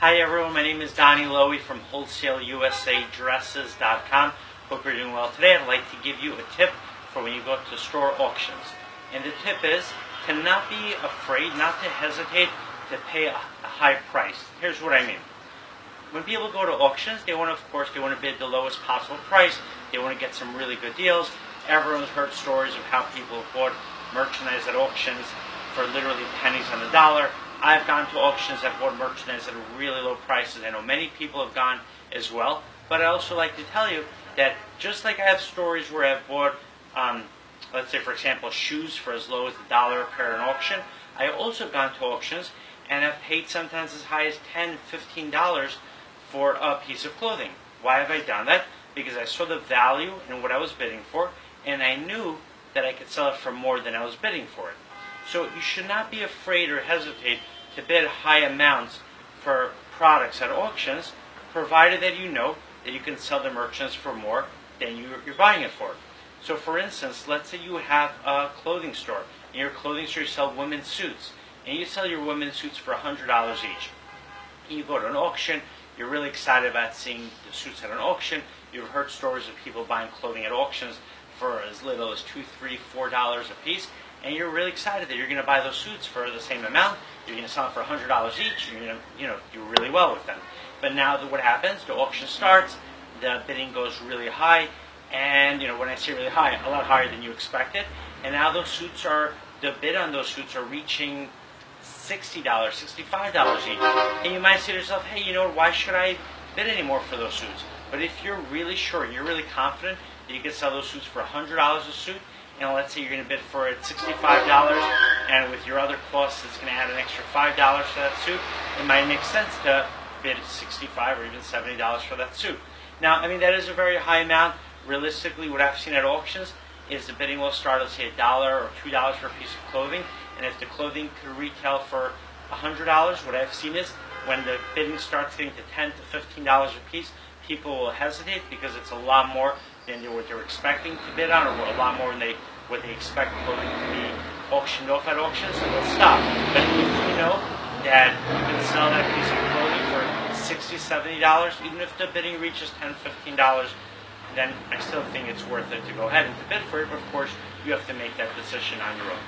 Hi everyone, my name is Donnie Lowy from Wholesale USA Dresses.com. Hope you're doing well today. I'd like to give you a tip for when you go to store auctions. And the tip is to not be afraid, not to hesitate to pay a high price. Here's what I mean. When people go to auctions, they want to bid the lowest possible price. They want to get some really good deals. Everyone's heard stories of how people have bought merchandise at auctions for literally pennies on the dollar. I've gone to auctions that bought merchandise at really low prices. I know many people have gone as well. But I also like to tell you that just like I have stories where I've bought, let's say for example, shoes for as low as $1 a pair in auction, I also gone to auctions and have paid sometimes as high as $10, $15 for a piece of clothing. Why have I done that? Because I saw the value in what I was bidding for, and I knew that I could sell it for more than I was bidding for it. So you should not be afraid or hesitate to bid high amounts for products at auctions, provided that you know that you can sell the merchandise for more than you're buying it for. So for instance, let's say you have a clothing store. In your clothing store you sell women's suits, and you sell your women's suits for $100 each. You go to an auction, you're really excited about seeing the suits at an auction. You've heard stories of people buying clothing at auctions for as little as $2, $3, $4 a piece, and you're really excited that you're going to buy those suits for the same amount. You're going to sell them for $100 each. You're going to, do really well with them. But now what happens? The auction starts, the bidding goes really high, and when I say really high, a lot higher than you expected. And now the bid on those suits are reaching $60, $65 each. And you might say to yourself, hey, why should I bid any more for those suits? But if you're really sure, you're really confident that you can sell those suits for $100 a suit, and let's say you're going to bid for it $65, and with your other costs, it's going to add an extra $5 to that suit, it might make sense to bid $65 or even $70 for that suit. Now, that is a very high amount. Realistically, what I've seen at auctions is the bidding will start, let's say, $1 or $2 for a piece of clothing, and if the clothing could retail for $100, what I've seen is when the bidding starts getting to $10 to $15 a piece, people will hesitate because it's a lot more than what they're expecting to bid on, or a lot more than what they expect clothing to be auctioned off at auctions, so they'll stop. But if you know that you can sell that piece of clothing for $60, $70, even if the bidding reaches $10, $15, then I still think it's worth it to go ahead and to bid for it. But of course, you have to make that decision on your own.